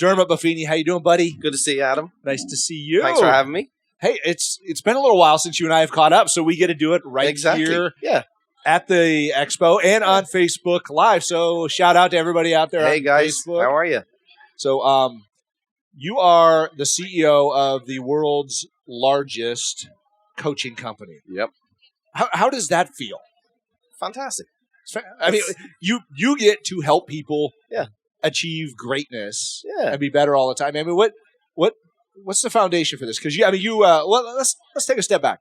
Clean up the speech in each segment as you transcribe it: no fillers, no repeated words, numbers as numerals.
Dermot Buffini. How you doing, buddy? Good to see you, Adam. Nice to see you. Thanks for having me. Hey, it's been a little while since you and I have caught up, so we get to do it right here at the Expo and on Facebook Live. So shout out to everybody out there. Hey, on guys. Facebook. How are you? So you are the CEO of the world's largest coaching company. Yep. How does that feel? Fantastic. I mean, you get to help people Yeah. achieve greatness Yeah. and be better all the time. I mean, what's the foundation for this? Because let's take a step back.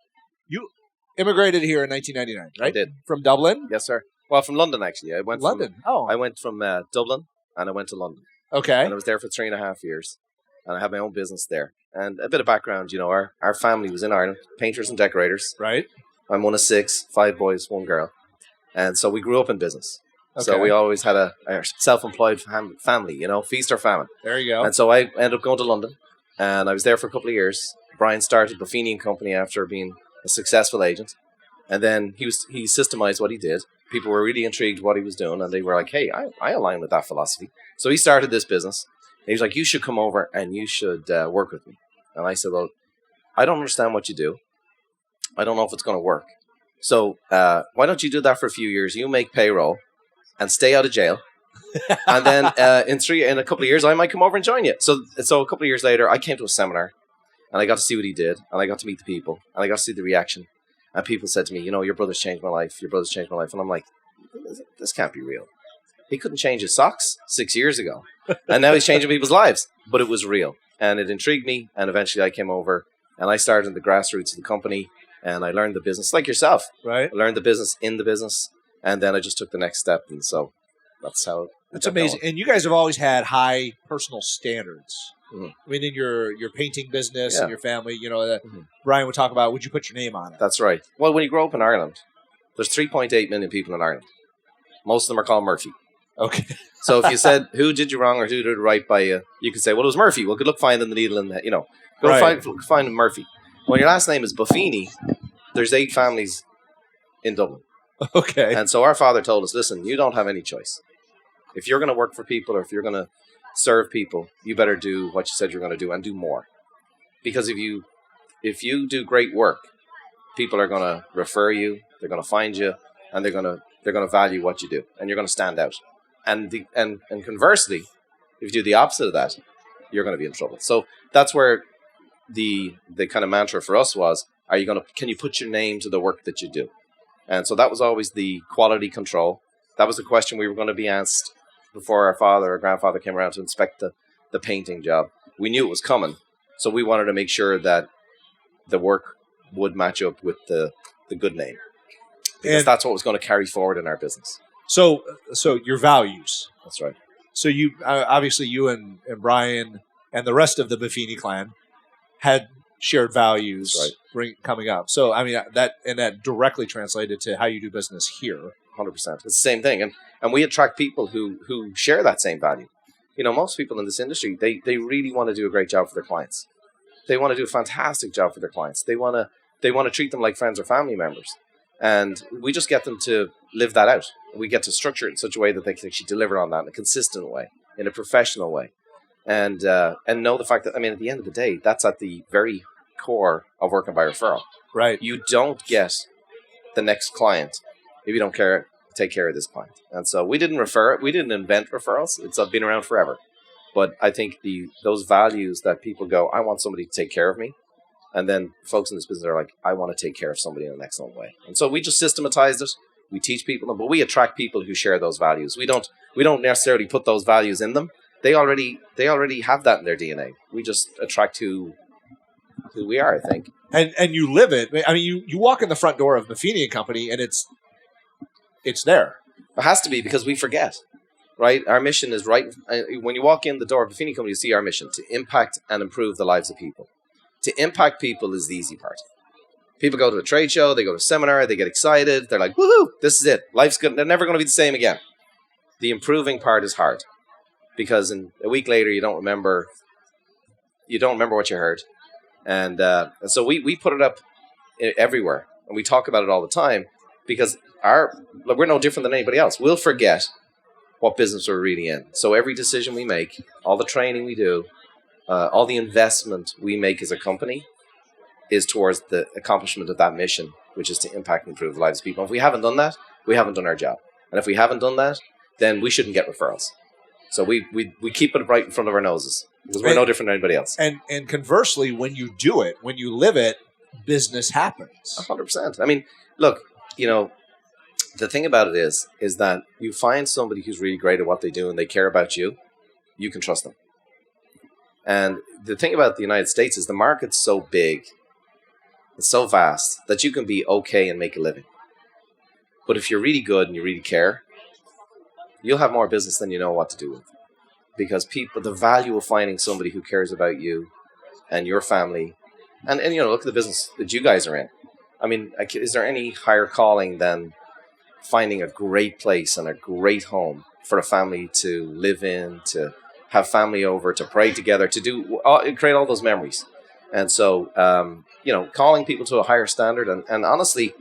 You immigrated here in 1999, right? I did. From Dublin? Yes, sir. Well, from London, actually. I went London. I went from Dublin, and I went to London. Okay. And I was there for 3.5 years, and I had my own business there. And a bit of background, our family was in Ireland, painters and decorators. Right. I'm one of 6, 5 boys, 1 girl. And so we grew up in business. Okay. So we always had a self-employed family, feast or famine. There you go. And so I ended up going to London, and I was there for a couple of years. Brian started Buffini and Company after being a successful agent. And then he systemized what he did. People were really intrigued what he was doing, and they were like, hey, I align with that philosophy. So he started this business. And he was like, you should come over and you should work with me. And I said, well, I don't understand what you do. I don't know if it's going to work. So why don't you do that for a few years? You make payroll and stay out of jail. And then in a couple of years, I might come over and join you. So a couple of years later, I came to a seminar, and I got to see what he did, and I got to meet the people, and I got to see the reaction. And people said to me, your brother's changed my life. Your brother's changed my life. And I'm like, this can't be real. He couldn't change his socks 6 years ago. And now he's changing people's lives. But it was real. And it intrigued me. And eventually I came over, and I started in the grassroots of the company, and I learned the business like yourself. Right. I learned the business in the business. And then I just took the next step. And so that's how That's amazing. And you guys have always had high personal standards. Mm-hmm. I mean, in your painting business and your family, Mm-hmm. Brian would talk about, would you put your name on it? That's right. Well, when you grow up in Ireland, there's 3.8 million people in Ireland. Most of them are called Murphy. Okay. So if you said, who did you wrong or who did right by you, you could say, well, it was Murphy. Well, good luck finding the needle in the, go Right. find Murphy. When your last name is Buffini, there's 8 families in Dublin. Okay. And so our father told us, listen, you don't have any choice. If you're going to work for people or if you're going to serve people, you better do what you said you're going to do and do more. Because if you do great work, people are going to refer you, they're going to find you, and they're going to value what you do, and you're going to stand out. And conversely, if you do the opposite of that, you're going to be in trouble. So that's where the kind of mantra for us was, can you put your name to the work that you do? And so that was always the quality control. That was the question we were going to be asked before our father or grandfather came around to inspect the painting job. We knew it was coming, so we wanted to make sure that the work would match up with the good name, because that's what was going to carry forward in our business. So your values. That's right. So you obviously you and Brian and the rest of the Buffini clan had shared values coming up. So I mean that directly translated to how you do business here. 100%. It's the same thing. And we attract people who share that same value. Most people in this industry, they really want to do a great job for their clients. They want to do a fantastic job for their clients. They want to treat them like friends or family members. And we just get them to live that out. We get to structure it in such a way that they can actually deliver on that in a consistent way, in a professional way. And know the fact that, at the end of the day, that's at the very core of working by referral. Right. You don't get the next client if you don't take care of this client. And so we didn't refer it. We didn't invent referrals. It's been around forever. But I think those values that people go, I want somebody to take care of me. And then folks in this business are like, I want to take care of somebody in an excellent way. And so we just systematized it. We teach people, but we attract people who share those values. We don't necessarily put those values in them. They already have that in their DNA. We just attract who we are, I think. And you live it. I mean, you walk in the front door of Buffini and Company, and it's there. It has to be, because we forget, right? Our mission is right. When you walk in the door of Buffini Company, you see our mission to impact and improve the lives of people. To impact people is the easy part. People go to a trade show, they go to a seminar, they get excited. They're like, woohoo, this is it. Life's good. They're never going to be the same again. The improving part is hard, because in a week later, you don't remember what you heard. And so we put it up everywhere, and we talk about it all the time, because we're no different than anybody else. We'll forget what business we're really in. So every decision we make, all the training we do, all the investment we make as a company is towards the accomplishment of that mission, which is to impact and improve the lives of people. If we haven't done that, we haven't done our job. And if we haven't done that, then we shouldn't get referrals. So we keep it right in front of our noses because we're no different than anybody else. And conversely, when you do it, when you live it, business happens. 100%. I mean, look, the thing about it is that you find somebody who's really great at what they do and they care about you, you can trust them. And the thing about the United States is the market's so big, it's so vast that you can be okay and make a living. But if you're really good and you really care, you'll have more business than you know what to do with. Because the value of finding somebody who cares about you and your family, and look at the business that you guys are in. I mean, is there any higher calling than finding a great place and a great home for a family to live in, to have family over, to pray together, to create all those memories? And so, calling people to a higher standard, and honestly,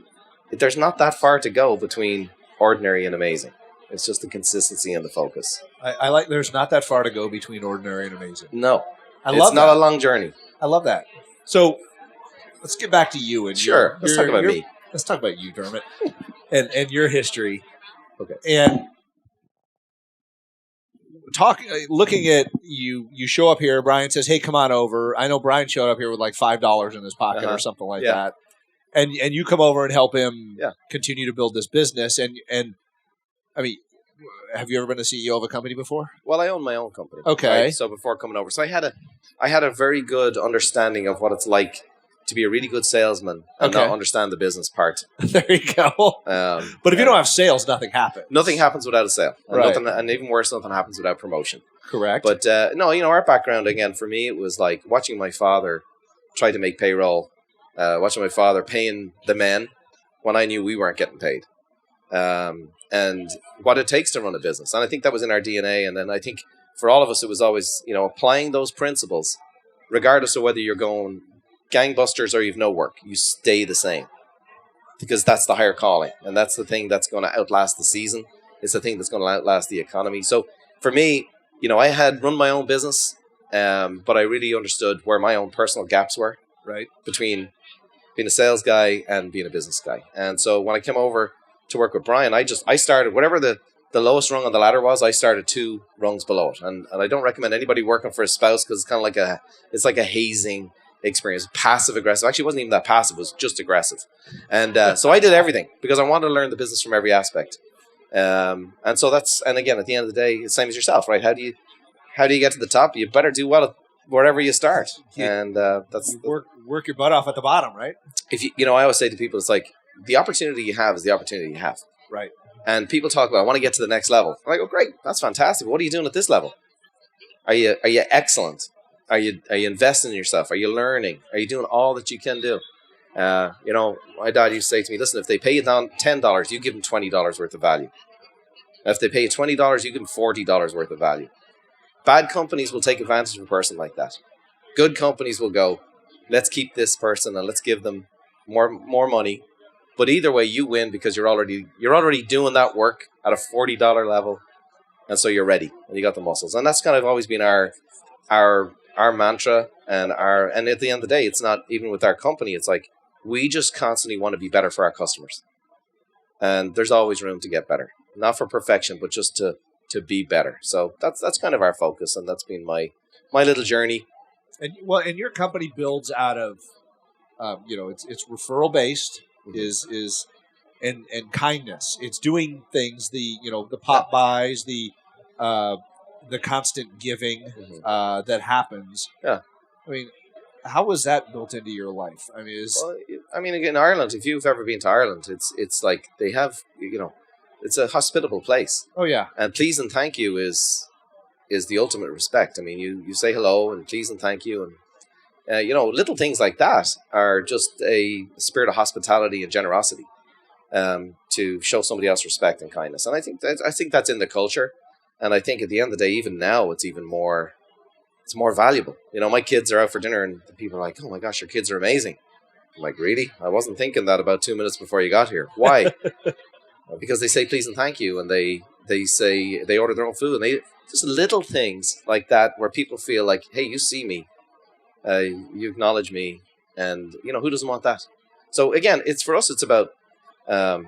there's not that far to go between ordinary and amazing. It's just the consistency and the focus. I like. There's not that far to go between ordinary and amazing. No, it's not a long journey. I love that. So let's get back to you and let's talk about me. Let's talk about you, Dermot, and your history. Okay. And looking at you show up here. Brian says, "Hey, come on over." I know Brian showed up here with like $5 in his pocket or something like that. And you come over and help him continue to build this business. And I mean, have you ever been a CEO of a company before? Well, I own my own company. Okay. Right? So before coming over, so I had a very good understanding of what it's like to be a really good salesman and not understand the business part. There you go. But if you don't have sales, nothing happens. Nothing happens without a sale. And, right. And even worse, nothing happens without promotion. Correct. But our background, again, for me, it was like watching my father try to make payroll, watching my father paying the men when I knew we weren't getting paid. And what it takes to run a business. And I think that was in our DNA. And then I think for all of us, it was always, applying those principles, regardless of whether you're going gangbusters or you've no work, you stay the same. Because that's the higher calling. And that's the thing that's going to outlast the season. It's the thing that's going to outlast the economy. So for me, I had run my own business, but I really understood where my own personal gaps were, right, between being a sales guy and being a business guy. And so when I came over to work with Brian, I started whatever the lowest rung on the ladder was. I started 2 rungs below it, and I don't recommend anybody working for a spouse because it's kind of like a hazing experience, passive aggressive. Actually, it wasn't even that passive; it was just aggressive. And so I did everything because I wanted to learn the business from every aspect. And so and again, at the end of the day, it's the same as yourself, right? How do you get to the top? You better do well wherever you start, and that's work your butt off at the bottom, right? If I always say to people, it's like, the opportunity you have is the opportunity you have. Right. And people talk about, I want to get to the next level. I go, great, that's fantastic. What are you doing at this level? Are you excellent? Are you investing in yourself? Are you learning? Are you doing all that you can do? My dad used to say to me, listen, if they pay you down $10, you give them $20 worth of value. If they pay you $20, you give them $40 worth of value. Bad companies will take advantage of a person like that. Good companies will go, let's keep this person and let's give them more money. But either way, you win because you're already doing that work at a $40 level, and so you're ready and you got the muscles. And that's kind of always been our mantra. And at the end of the day, it's not even with our company. It's like we just constantly want to be better for our customers, and there's always room to get better, not for perfection, but just to be better. So that's kind of our focus, and that's been my little journey. And your company builds out of it's referral based. Is and kindness. It's doing things, the pop buys, the constant giving that happens. Yeah. I mean, how was that built into your life? I mean, again, Ireland, if you've ever been to Ireland, it's like they have, it's a hospitable place. Oh yeah. And please and thank you is the ultimate respect. I mean, you say hello and please and thank you, and little things like that are just a spirit of hospitality and generosity, to show somebody else respect and kindness. And I think that's in the culture. And I think at the end of the day, even now, it's more valuable. My kids are out for dinner and people are like, oh my gosh, your kids are amazing. I'm like, really? I wasn't thinking that about 2 minutes before you got here. Why? Because they say please and thank you, and they they say they order their own food, and they just little things like that where people feel like, hey, you see me, you acknowledge me, and who doesn't want that? So again, it's for us. It's about, as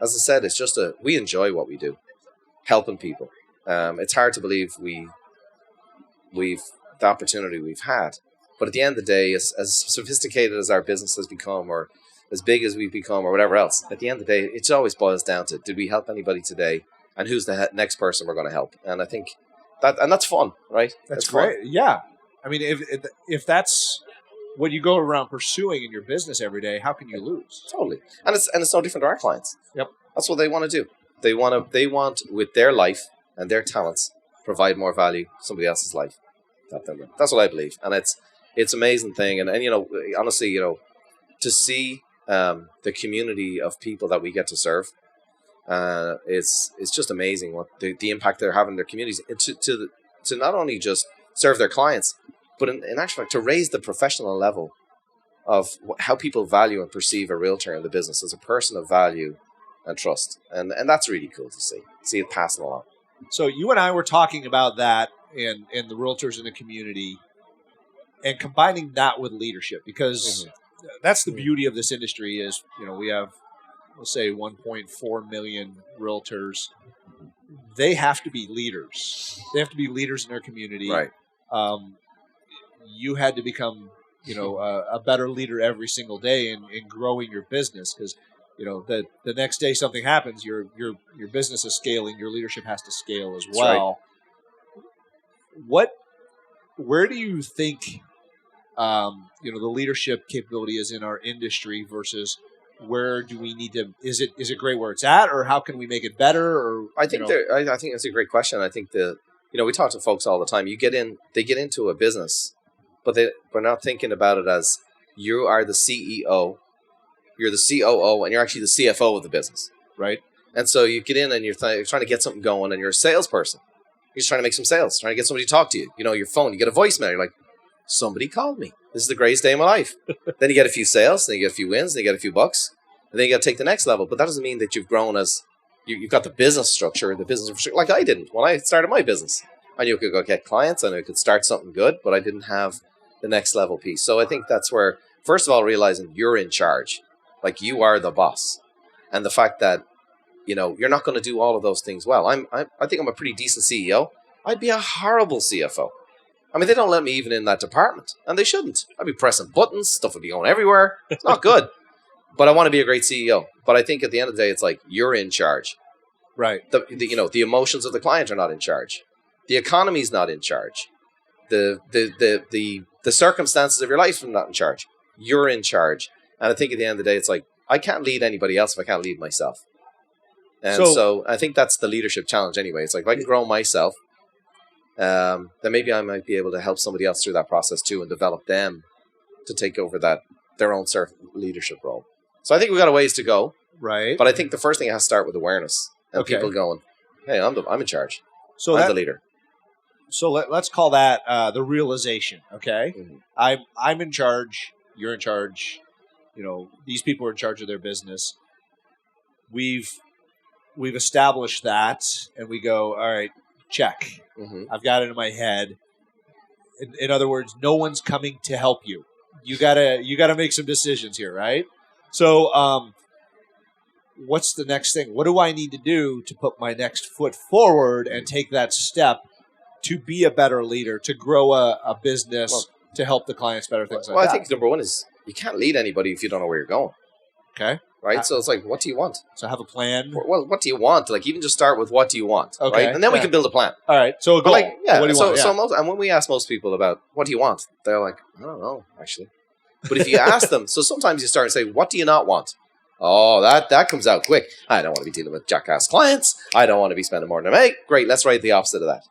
I said, it's just we enjoy what we do, helping people. It's hard to believe we've the opportunity we've had, but at the end of the day, as sophisticated as our business has become, or as big as we've become, or whatever else, at the end of the day, it always boils down to, did we help anybody today, and who's the next person we're going to help? And I think that's fun, right? That's great. Fun. Yeah, I mean, if that's what you go around pursuing in your business every day, how can you lose? Totally. And it's no different to our clients. Yep. That's what they want to do. They want with their life and their talents, provide more value to somebody else's life. That's what I believe. And it's an amazing thing. And honestly, to see the community of people that we get to serve, it's just amazing what the impact they're having in their communities. To not only just serve their clients, but in actual fact, to raise the professional level of how people value and perceive a realtor in the business as a person of value and trust. And that's really cool to see it passing along. So you and I were talking about that in the realtors in the community, and combining that with leadership, because that's the beauty of this industry is, we have, let's say 1.4 million realtors. They have to be leaders. They have to be leaders in their community. Right. You had to become, a better leader every single day in growing your business, because, the next day something happens, your business is scaling, your leadership has to scale as well. Right. Where do you think, the leadership capability is in our industry versus where do we need to? Is it great where it's at, or how can we make it better? Or I think that's a great question. I think we talk to folks all the time. They get into a business, but we're not thinking about it as you are the CEO, you're the COO, and you're actually the CFO of the business, right? And so you get in and you're trying to get something going, and you're a salesperson. You're just trying to make some sales, trying to get somebody to talk to you. Your phone, you get a voicemail. You're like, somebody called me. This is the greatest day of my life. Then you get a few sales, then you get a few wins, then you get a few bucks, and then you got to take the next level. But that doesn't mean that you've grown as you've got the business structure, like I didn't when I started my business. I knew I could go get clients, I knew I could start something good, but I didn't have the next level piece. So I think that's where, first of all, realizing you're in charge, like you are the boss, and the fact that you're not going to do all of those things well. I think I'm a pretty decent CEO. I'd be a horrible CFO. I mean, they don't let me even in that department, and they shouldn't. I'd be pressing buttons, stuff would be going everywhere. It's not good. But I want to be a great CEO. But I think at the end of the day, it's like you're in charge. Right. The emotions of the client are not in charge. The economy's not in charge. The circumstances of your life are not in charge. You're in charge. And I think at the end of the day, it's like, I can't lead anybody else if I can't lead myself. And so I think that's the leadership challenge anyway. It's like, if I can grow myself, then maybe I might be able to help somebody else through that process too, and develop them to take over their own leadership role. So I think we've got a ways to go. Right. But I think the first thing has to start with awareness and people going, hey, I'm in charge. So I'm the leader. So let's call that the realization. Okay. Mm-hmm. I'm in charge. You're in charge. These people are in charge of their business. We've established that, and we go, all right, check. Mm-hmm. I've got it in my head. In other words, no one's coming to help you. You gotta make some decisions here, right? So, what's the next thing? What do I need to do to put my next foot forward and take that step to be a better leader, to grow a business, to help the clients better, things like that? Well, I think number one is you can't lead anybody if you don't know where you're going. Okay. Right? So it's like, what do you want? So have a plan. Well, what do you want? Like, even just start with what do you want? Okay. Right? And then we can build a plan. All right. So a goal. What do you want? And when we ask most people about what do you want, they're like, I don't know, actually. But if you ask them, so sometimes you start and say, what do you not want? Oh, that comes out quick. I don't want to be dealing with jackass clients. I don't want to be spending more than I make. Great. Let's write the opposite of that.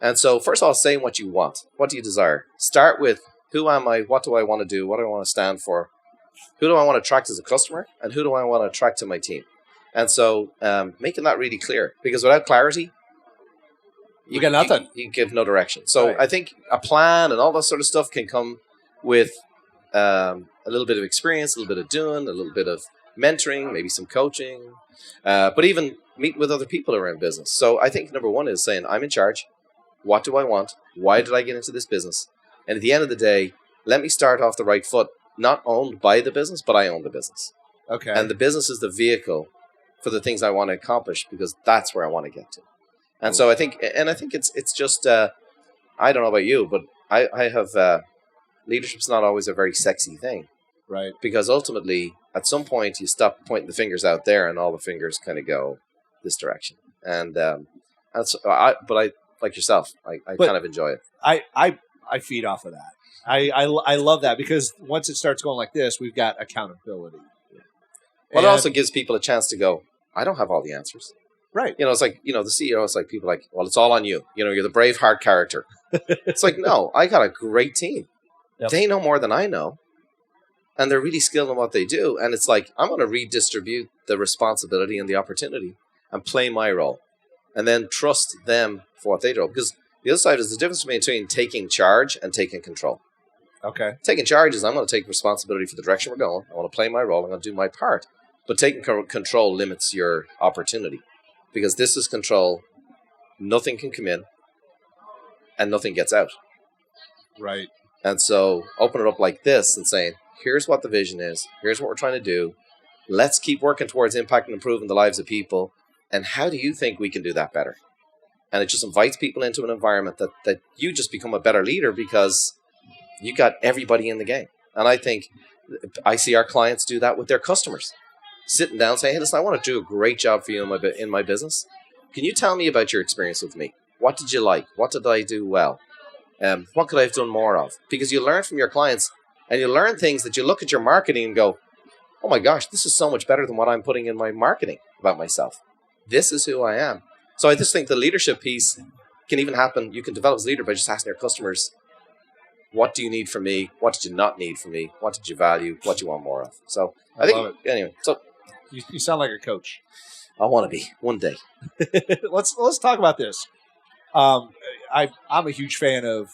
And so first of all, saying what you want. What do you desire? Start with, who am I? What do I want to do? What do I want to stand for? Who do I want to attract as a customer? And who do I want to attract to my team? And so making that really clear. Because without clarity, you get nothing. You give no direction. So I think a plan and all that sort of stuff can come with a little bit of experience, a little bit of doing, a little bit of mentoring, maybe some coaching, but even meet with other people around business. So I think number one is saying, I'm in charge. What do I want? Why did I get into this business? And at the end of the day, let me start off the right foot, not owned by the business, but I own the business. Okay. And the business is the vehicle for the things I want to accomplish, because that's where I want to get to. And so I think it's just, I don't know about you, but I have, leadership's not always a very sexy thing. Right. Because ultimately, at some point, you stop pointing the fingers out there and all the fingers kind of go this direction. And like yourself, I kind of enjoy it. I feed off of that. I love that, because once it starts going like this, we've got accountability. Well, it also gives people a chance to go, I don't have all the answers. Right. It's like, the CEO, it's like people like, well, it's all on you. You're the Braveheart character. It's like, no, I got a great team. Yep. They know more than I know. And they're really skilled in what they do. And it's like, I'm going to redistribute the responsibility and the opportunity and play my role. And then trust them for what they do. Because the other side is the difference between taking charge and taking control. Okay. Taking charge is I'm going to take responsibility for the direction we're going. I want to play my role. I'm going to do my part. But taking control limits your opportunity. Because this is control. Nothing can come in. And nothing gets out. Right. And so open it up like this and saying, here's what the vision is. Here's what we're trying to do. Let's keep working towards impact and improving the lives of people. And how do you think we can do that better? And it just invites people into an environment that you just become a better leader, because you got everybody in the game. And I think I see our clients do that with their customers. Sitting down saying, hey, listen, I want to do a great job for you in my business. Can you tell me about your experience with me? What did you like? What did I do well? What could I have done more of? Because you learn from your clients, and you learn things that you look at your marketing and go, oh my gosh, this is so much better than what I'm putting in my marketing about myself. This is who I am. So I just think the leadership piece can even happen. You can develop as a leader by just asking your customers, what do you need from me? What did you not need from me? What did you value? What do you want more of? So I think, anyway, so you sound like a coach. I want to be one day. Let's talk about this. I'm a huge fan of,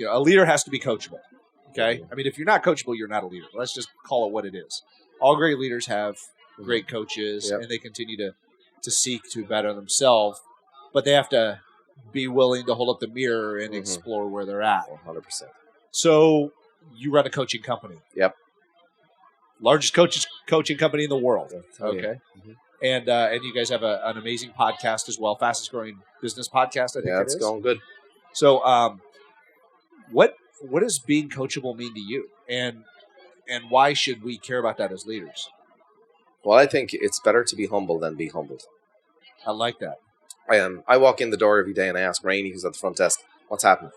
a leader has to be coachable. Okay. I mean, if you're not coachable, you're not a leader. Let's just call it what it is. All great leaders have great coaches, and they continue to seek to better themselves, but they have to be willing to hold up the mirror and explore where they're at. 100%. So you run a coaching company. Yep. Largest coaching company in the world. Okay. And you guys have an amazing podcast as well. Fastest growing business podcast, I think. Yeah, it's going good. So what does being coachable mean to you? And why should we care about that as leaders? Well, I think it's better to be humble than be humbled. I like that. I walk in the door every day and I ask Rainey, who's at the front desk, what's happening?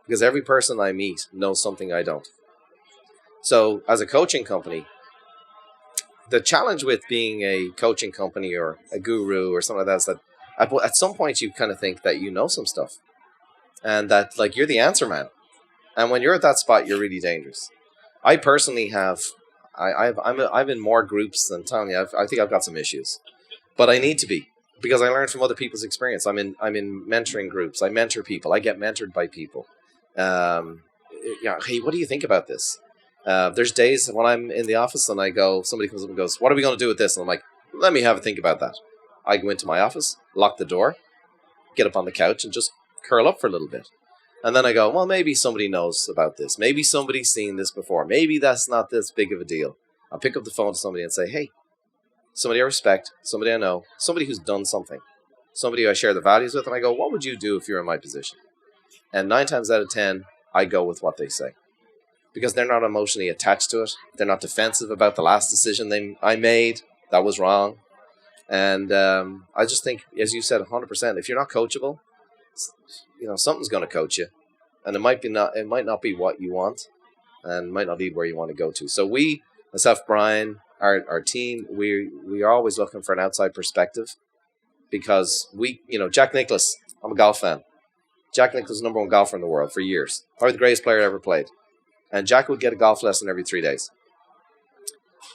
Because every person I meet knows something I don't. So as a coaching company, the challenge with being a coaching company or a guru or something like that is that at some point you kind of think that you know some stuff and that like you're the answer man. And when you're at that spot, you're really dangerous. I personally have, I'm in more groups than telling you. I think I've got some issues, but I need to be, because I learned from other people's experience. I'm in mentoring groups. I mentor people. I get mentored by people. Hey, what do you think about this? There's days when I'm in the office and somebody comes up and goes, what are we going to do with this? And I'm like, let me have a think about that. I go into my office, lock the door, get up on the couch and just curl up for a little bit. And then I go, well, maybe somebody knows about this. Maybe somebody's seen this before. Maybe that's not this big of a deal. I'll pick up the phone to somebody and say, hey, somebody I respect, somebody I know, somebody who's done something, somebody who I share the values with. And I go, what would you do if you're in my position? And 9 times out of 10, I go with what they say. Because they're not emotionally attached to it. They're not defensive about the last decision I made. That was wrong. And I just think, as you said, 100%, if you're not coachable, something's going to coach you. And it might not be what you want, and might not be where you want to go to. So we, myself, Brian, our team, we are always looking for an outside perspective, because Jack Nicklaus, I'm a golf fan. Jack Nicklaus is the #1 golfer in the world for years. Probably the greatest player ever played. And Jack would get a golf lesson every 3 days.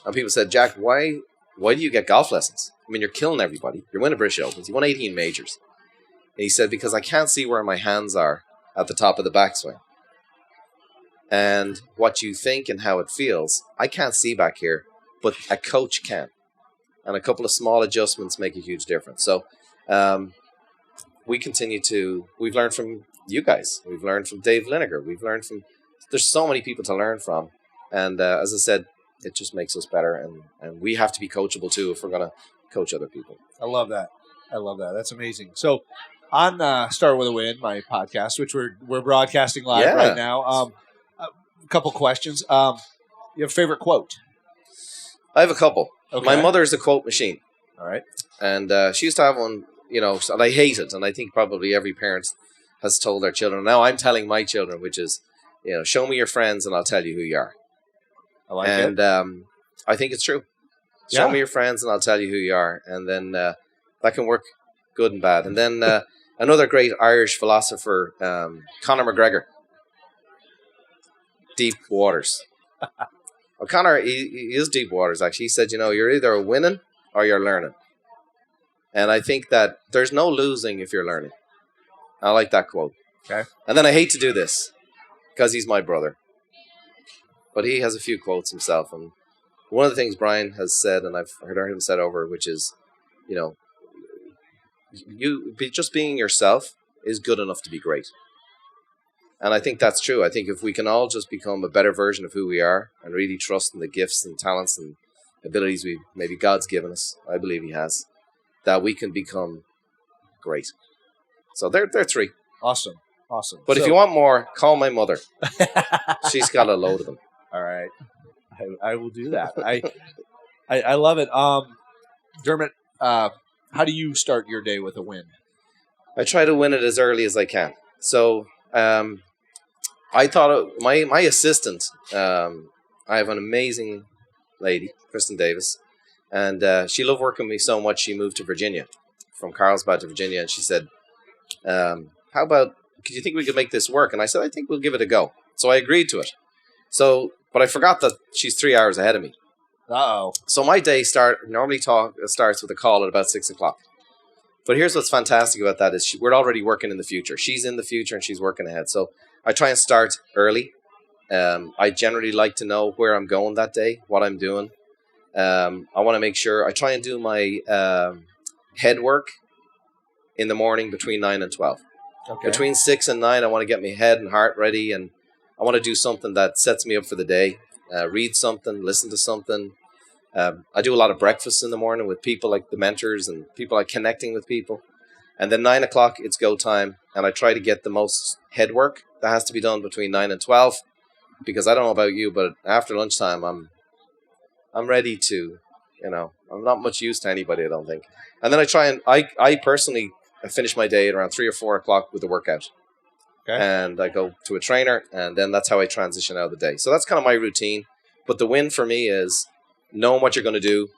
And people said, Jack, why do you get golf lessons? I mean, you're killing everybody. You're winning British Opens. You won 18 majors. And he said, because I can't see where my hands are at the top of the backswing. And what you think and how it feels, I can't see back here, but a coach can. And a couple of small adjustments make a huge difference. So we've learned from you guys. We've learned from Dave Lineker. There's so many people to learn from. And as I said, it just makes us better. And we have to be coachable too if we're going to coach other people. I love that. That's amazing. So on Start With a Win, my podcast, which we're broadcasting live right now, a couple questions. You have a favorite quote? I have a couple. Okay. My mother is a quote machine. All right. And she used to have one, and I hate it. And I think probably every parent has told their children. Now I'm telling my children, which is, show me your friends and I'll tell you who you are. I like it. And I think it's true. Show me your friends and I'll tell you who you are. And then that can work good and bad. And then another great Irish philosopher, Conor McGregor. Deep waters. Well, Conor, he is deep waters, actually. He said, you're either winning or you're learning. And I think that there's no losing if you're learning. I like that quote. Okay. And then I hate to do this because he's my brother. But he has a few quotes himself. And one of the things Brian has said, and I've heard him said over, which is, just being yourself is good enough to be great. And I think that's true. I think if we can all just become a better version of who we are and really trust in the gifts and talents and abilities maybe God's given us, I believe he has, that we can become great. So they're three. Awesome. But if you want more, call my mother. She's got a load of them. All right. I will do that. I love it. Dermot, how do you start your day with a win? I try to win it as early as I can. So I thought my assistant, I have an amazing lady, Kristen Davis, and she loved working with me so much she moved to Virginia, from Carlsbad to Virginia, and she said, do you think we could make this work? And I said, I think we'll give it a go. So I agreed to it. But I forgot that she's 3 hours ahead of me. Uh-oh. So my day normally starts with a call at about 6 o'clock. But here's what's fantastic about that is we're already working in the future. She's in the future and she's working ahead. So I try and start early. I generally like to know where I'm going that day, what I'm doing. I want to make sure I try and do my head work in the morning between 9 and 12. Okay. Between 6 and 9, I want to get my head and heart ready, and I want to do something that sets me up for the day. Read something, listen to something. I do a lot of breakfast in the morning with people like the mentors and people like connecting with people. And then 9 o'clock, it's go time. And I try to get the most head work that has to be done between 9 and 12. Because I don't know about you, but after lunchtime, I'm ready to, I'm not much use to anybody, I don't think. And then I personally finish my day at around 3 or 4 o'clock with a workout. Okay. And I go to a trainer, and then that's how I transition out of the day. So that's kind of my routine. But the win for me is knowing what you're going to do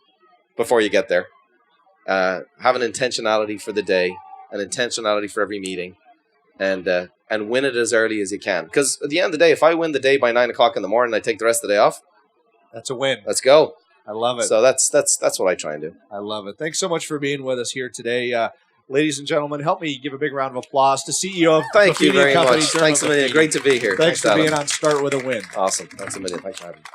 before you get there. Have an intentionality for the day, an intentionality for every meeting, and win it as early as you can. Because at the end of the day, if I win the day by 9 o'clock in the morning, I take the rest of the day off. That's a win. Let's go. I love it. So that's what I try and do. I love it. Thanks so much for being with us here today. Ladies and gentlemen, help me give a big round of applause to CEO of Thank you Buffini very and Company, much. Thanks a million. Great to be here. Thanks for being on Start With a Win. Awesome. Thanks a million. Thanks for having me.